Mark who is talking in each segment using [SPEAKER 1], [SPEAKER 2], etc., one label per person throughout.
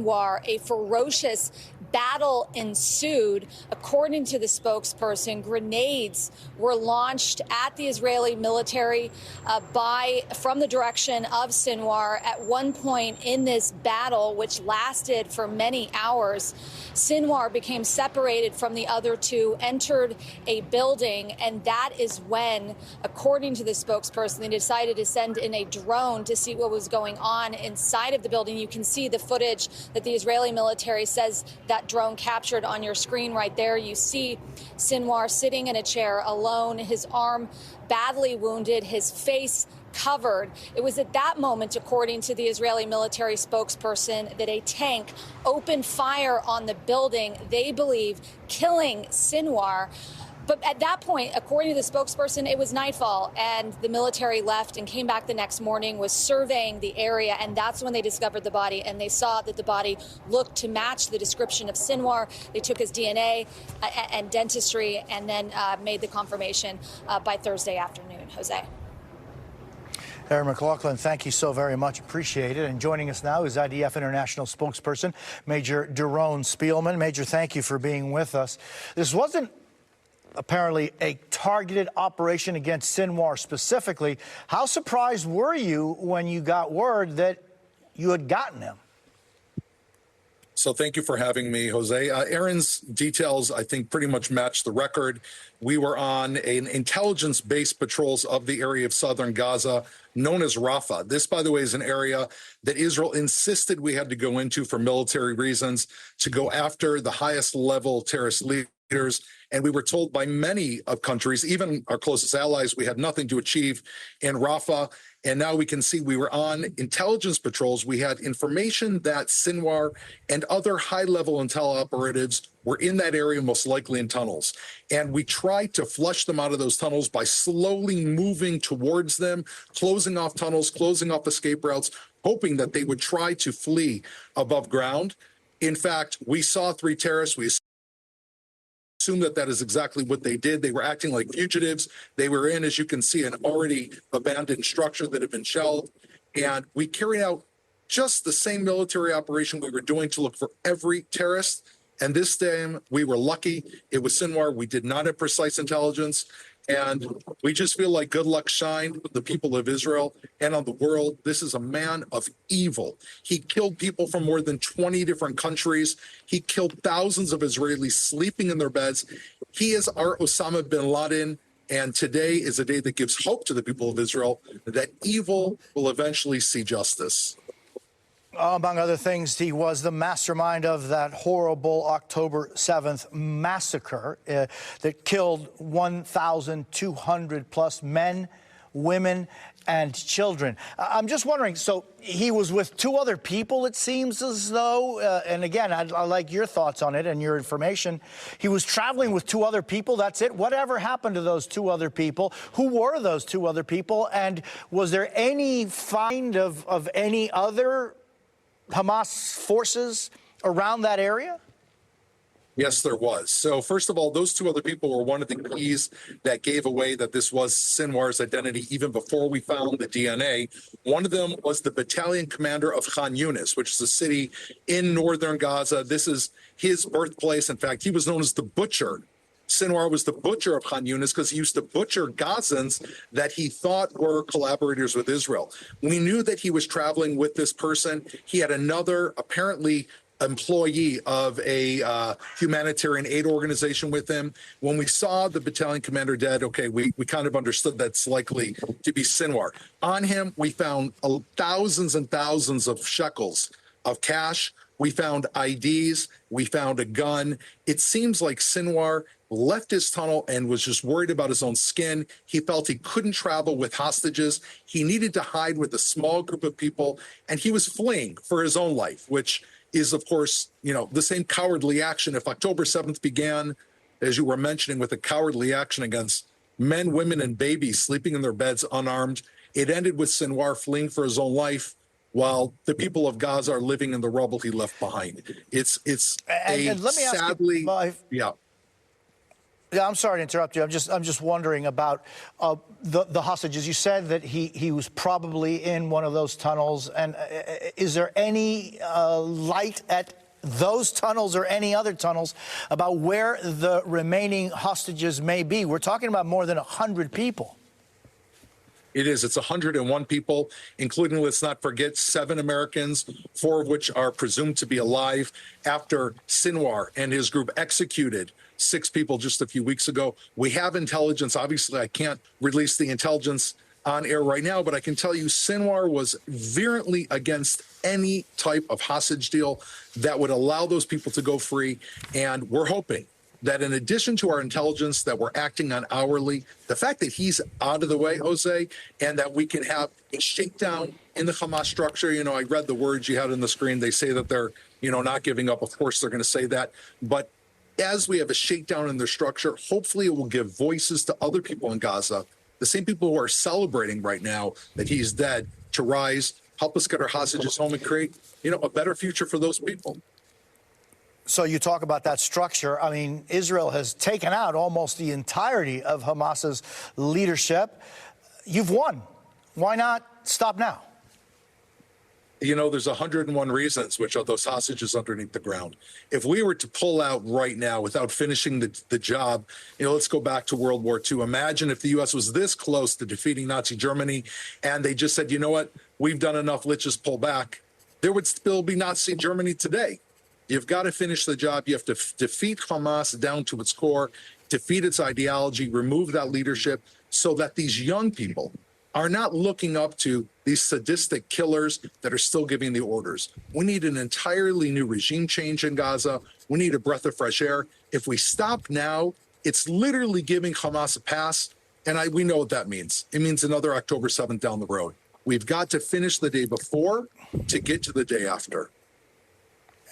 [SPEAKER 1] Sinwar, a ferocious battle ensued. According to the spokesperson, grenades were launched at the Israeli military from the direction of Sinwar. At one point in this battle, which lasted for many hours, Sinwar became separated from the other two, entered a building, and that is when, according to the spokesperson, they decided to send in a drone to see what was going on inside of the building. You can see the footage that the Israeli military says that drone captured on your screen right there. You see Sinwar sitting in a chair alone, his arm badly wounded, his face covered. It was at that moment, according to the Israeli military spokesperson, that a tank opened fire on the building, they believe killing Sinwar. But at that point, according to the spokesperson, it was nightfall, and the military left and came back the next morning, was surveying the area, and that's when they discovered the body, and they saw that the body looked to match the description of Sinwar. They took his DNA and dentistry, and then made the confirmation by Thursday afternoon. Jose.
[SPEAKER 2] Erin McLaughlin, thank you so very much. Appreciate it. And joining us now is IDF International spokesperson, Major Daron Spielman. Major, thank you for being with us. This wasn't apparently a targeted operation against Sinwar specifically. How surprised were you when you got word that you had gotten him?
[SPEAKER 3] So thank you for having me, Jose. Erin's details, I think, pretty much match the record. We were on an intelligence-based patrols of the area of southern Gaza known as Rafah. This, by the way, is an area that Israel insisted we had to go into for military reasons, to go after the highest level terrorist leaders. And we were told by many of countries, even our closest allies, we had nothing to achieve in Rafah. And now we can see we were on intelligence patrols. We had information that Sinwar and other high-level intel operatives were in that area, most likely in tunnels. And we tried to flush them out of those tunnels by slowly moving towards them, closing off tunnels, closing off escape routes, hoping that they would try to flee above ground. In fact, we saw 3 terrorists. We assume that that is exactly what they did. They were acting like fugitives. They were in, as you can see, an already abandoned structure that had been shelled. And we carried out just the same military operation we were doing to look for every terrorist. And this time we were lucky. It was Sinwar. We did not have precise intelligence. And we just feel like good luck shined with the people of Israel and on the world. This is a man of evil. He killed people from more than 20 different countries. He killed thousands of Israelis sleeping in their beds. He is our Osama bin Laden. And today is a day that gives hope to the people of Israel that evil will eventually see justice.
[SPEAKER 2] Among other things, he was the mastermind of that horrible October 7th massacre that killed 1,200 plus men, women, and children. I'm just wondering, so he was with 2 other people, it seems as though, and again, I'd like your thoughts on it and your information. He was traveling with 2 other people, that's it? Whatever happened to those 2 other people? Who were those 2 other people? And was there any find of any other Hamas forces around that area?
[SPEAKER 3] Yes, there was. So first of all, those 2 other people were one of the keys that gave away that this was Sinwar's identity even before we found the DNA. One of them was the battalion commander of Khan Yunis, which is a city in northern Gaza. This is his birthplace. In fact, he was known as the Butcher. Sinwar was the butcher of Khan Yunis because he used to butcher Gazans that he thought were collaborators with Israel. We knew that he was traveling with this person. He had another, apparently, employee of a humanitarian aid organization with him. When we saw the battalion commander dead, okay, we kind of understood that's likely to be Sinwar. On him, we found thousands and thousands of shekels of cash. We found IDs. We found a gun. It seems like Sinwar left his tunnel and was just worried about his own skin. He felt he couldn't travel with hostages. He needed to hide with a small group of people, and he was fleeing for his own life, which is, of course, the same cowardly action. If October 7th began, as you were mentioning, with a cowardly action against men, women, and babies sleeping in their beds unarmed, it ended with Sinwar fleeing for his own life while the people of Gaza are living in the rubble he left behind. It's
[SPEAKER 2] and let me ask
[SPEAKER 3] sadly,
[SPEAKER 2] you,
[SPEAKER 3] yeah.
[SPEAKER 2] Yeah, I'm sorry to interrupt you. I'm just wondering about the hostages. You said that he was probably in one of those tunnels, and is there any light at those tunnels or any other tunnels about where the remaining hostages may be? We're talking about more than 100 people.
[SPEAKER 3] It is. It's 101 people, including, let's not forget, 7 Americans, 4 of which are presumed to be alive after Sinwar and his group executed 6 people just a few weeks ago. We have intelligence. Obviously, I can't release the intelligence on air right now, but I can tell you Sinwar was virulently against any type of hostage deal that would allow those people to go free. And we're hoping that in addition to our intelligence that we're acting on hourly, the fact that he's out of the way, Jose, and that we can have a shakedown in the Hamas structure. You know, I read the words you had on the screen. They say that they're, not giving up. Of course, they're going to say that. But as we have a shakedown in their structure, hopefully it will give voices to other people in Gaza, the same people who are celebrating right now that he's dead, to rise, help us get our hostages home and create, a better future for those people.
[SPEAKER 2] So you talk about that structure. I mean, Israel has taken out almost the entirety of Hamas's leadership. You've won. Why not stop now?
[SPEAKER 3] There's 101 reasons, which are those hostages underneath the ground. If we were to pull out right now without finishing the job, let's go back to World War II. Imagine if the U.S. was this close to defeating Nazi Germany and they just said, you know what, we've done enough, let's just pull back. There would still be Nazi Germany today. You've got to finish the job. You have to defeat Hamas down to its core, defeat its ideology, remove that leadership so that these young people are not looking up to these sadistic killers that are still giving the orders. We need an entirely new regime change in Gaza. We need a breath of fresh air. If we stop now, it's literally giving Hamas a pass. And we know what that means. It means another October 7th down the road. We've got to finish the day before to get to the day after.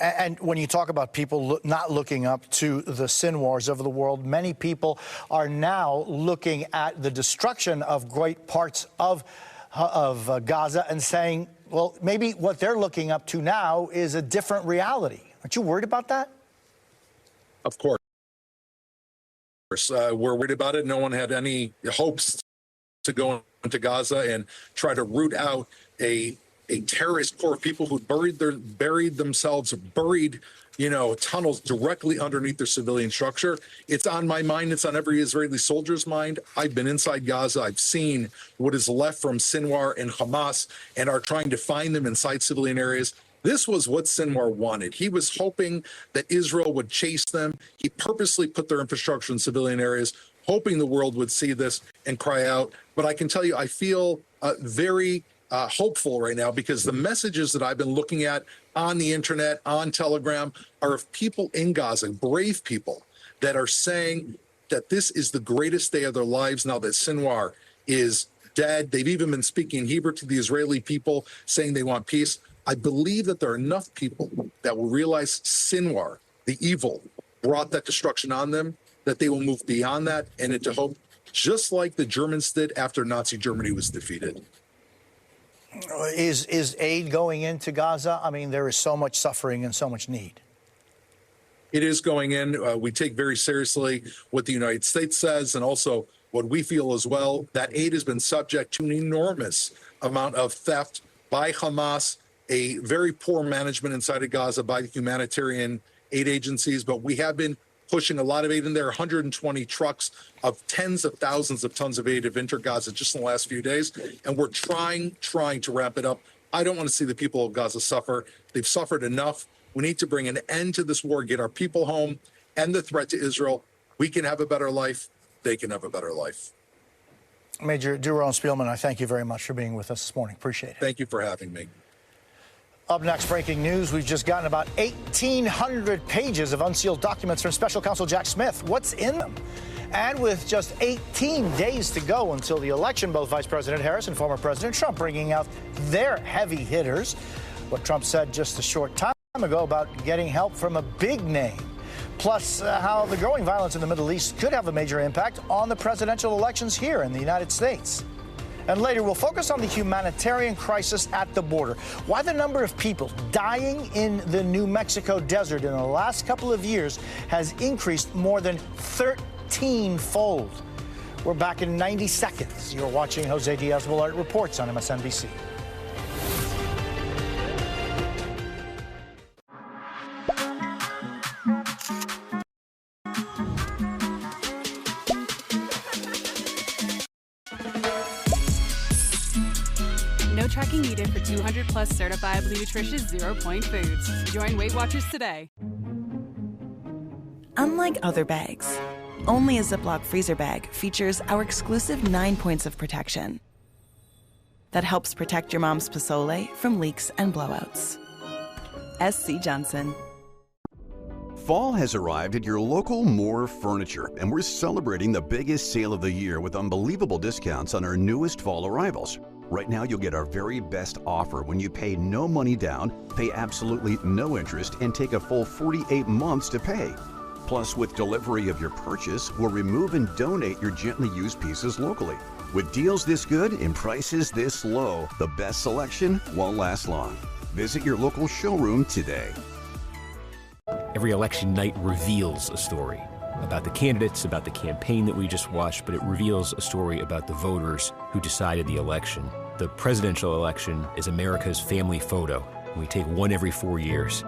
[SPEAKER 2] And when you talk about people not looking up to the Sinwars of the world, many people are now looking at the destruction of great parts of Gaza and saying, well, maybe what they're looking up to now is a different reality. Aren't you worried about that?
[SPEAKER 3] Of course. We're worried about it. No one had any hopes to go into Gaza and try to root out a terrorist core of people who buried themselves, tunnels directly underneath their civilian structure. It's on my mind. It's on every Israeli soldier's mind. I've been inside Gaza. I've seen what is left from Sinwar and Hamas and are trying to find them inside civilian areas. This was what Sinwar wanted. He was hoping that Israel would chase them. He purposely put their infrastructure in civilian areas, hoping the world would see this and cry out. But I can tell you, I feel very hopeful right now because the messages that I've been looking at on the internet, on Telegram, are of people in Gaza, brave people that are saying that this is the greatest day of their lives now that Sinwar is dead. They've even been speaking Hebrew to the Israeli people, saying they want peace. I believe that there are enough people that will realize Sinwar, the evil, brought that destruction on them, that they will move beyond that and into hope, just like the Germans did after Nazi Germany was defeated.
[SPEAKER 2] Is aid going into Gaza? I mean, there is so much suffering and so much need.
[SPEAKER 3] It is going in. We take very seriously what the United States says and also what we feel as well. That aid has been subject to an enormous amount of theft by Hamas, a very poor management inside of Gaza by the humanitarian aid agencies. But we have been pushing a lot of aid in there. 120 trucks of tens of thousands of tons of aid have entered Gaza just in the last few days. And we're trying to ramp it up. I don't want to see the people of Gaza suffer. They've suffered enough. We need to bring an end to this war, get our people home, end the threat to Israel. We can have a better life. They can have a better life.
[SPEAKER 2] Major Doron Spielman, I thank you very much for being with us this morning. Appreciate it.
[SPEAKER 3] Thank you for having me.
[SPEAKER 2] Up next, breaking news. We've just gotten about 1,800 pages of unsealed documents from Special Counsel Jack Smith. What's in them? And with just 18 days to go until the election, both Vice President Harris and former President Trump bringing out their heavy hitters. What Trump said just a short time ago about getting help from a big name. Plus, how the growing violence in the Middle East could have a major impact on the presidential elections here in the United States. And later, we'll focus on the humanitarian crisis at the border. Why the number of people dying in the New Mexico desert in the last couple of years has increased more than 13 18-fold. We're back in 90 seconds. You're watching Jose Díaz-Balart Reports on MSNBC.
[SPEAKER 4] No tracking needed for 200+ certifiably nutritious 0-point foods. Join Weight Watchers today.
[SPEAKER 5] Unlike other bags, only a Ziploc freezer bag features our exclusive 9 points of protection that helps protect your mom's pozole from leaks and blowouts. SC Johnson.
[SPEAKER 6] Fall has arrived at your local Moore Furniture, and we're celebrating the biggest sale of the year with unbelievable discounts on our newest fall arrivals. Right now, you'll get our very best offer when you pay no money down, pay absolutely no interest, and take a full 48 months to pay. Plus, with delivery of your purchase, we'll remove and donate your gently used pieces locally. With deals this good and prices this low, the best selection won't last long. Visit your local showroom today.
[SPEAKER 7] Every election night reveals a story about the candidates, about the campaign that we just watched, but it reveals a story about the voters who decided the election. The presidential election is America's family photo. We take one every 4 years.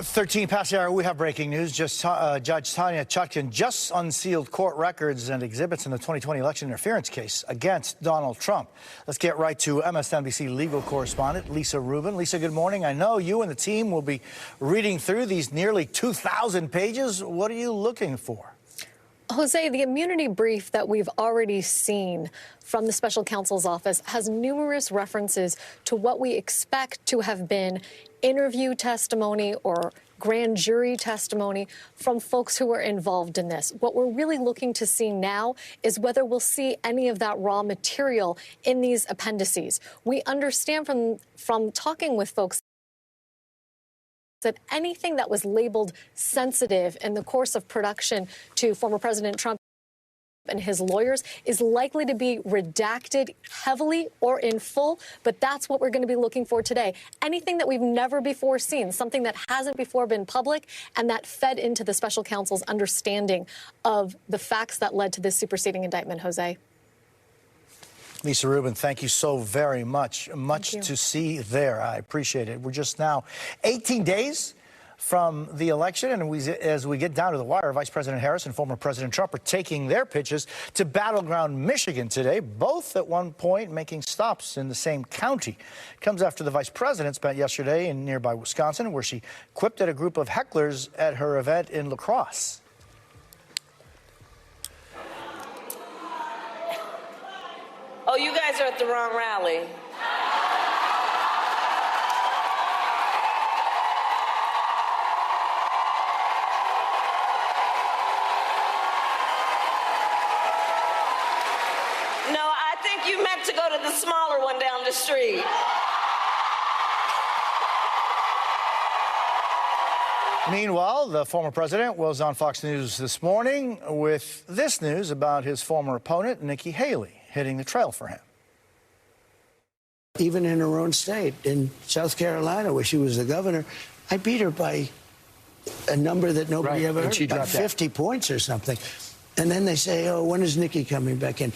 [SPEAKER 2] 13 past the hour, we have breaking news. Judge Tanya Chutkan just unsealed court records and exhibits in the 2020 election interference case against Donald Trump. Let's get right to MSNBC legal correspondent Lisa Rubin. Lisa, good morning. I know you and the team will be reading through these nearly 2,000 pages. What are you looking for?
[SPEAKER 8] Jose, the immunity brief that we've already seen from the special counsel's office has numerous references to what we expect to have been interview testimony or grand jury testimony from folks who were involved in this. What we're really looking to see now is whether we'll see any of that raw material in these appendices. We understand from talking with folks that anything that was labeled sensitive in the course of production to former President Trump and his lawyers is likely to be redacted heavily or in full, but that's what we're going to be looking for today. Anything that we've never before seen, something that hasn't before been public, and that fed into the special counsel's understanding of the facts that led to this superseding indictment, Jose.
[SPEAKER 2] Lisa Rubin, thank you so very much. Much to see there. I appreciate it. We're just now 18 days from the election, and as we get down to the wire, Vice President Harris and former President Trump are taking their pitches to battleground Michigan today, both at one point making stops in the same county. It comes after the vice president spent yesterday in nearby Wisconsin, where she quipped at a group of hecklers at her event in La Crosse.
[SPEAKER 9] Oh, you guys are at the wrong rally. No, I think you meant to go to the smaller one down the street.
[SPEAKER 2] Meanwhile, the former president was on Fox News this morning with this news about his former opponent, Nikki Haley, hitting the trail for him.
[SPEAKER 10] Even in her own state, in South Carolina, where she was the governor, I beat her by a number that nobody ever heard, about 50 points or something. And then they say, oh, when is Nikki coming back in?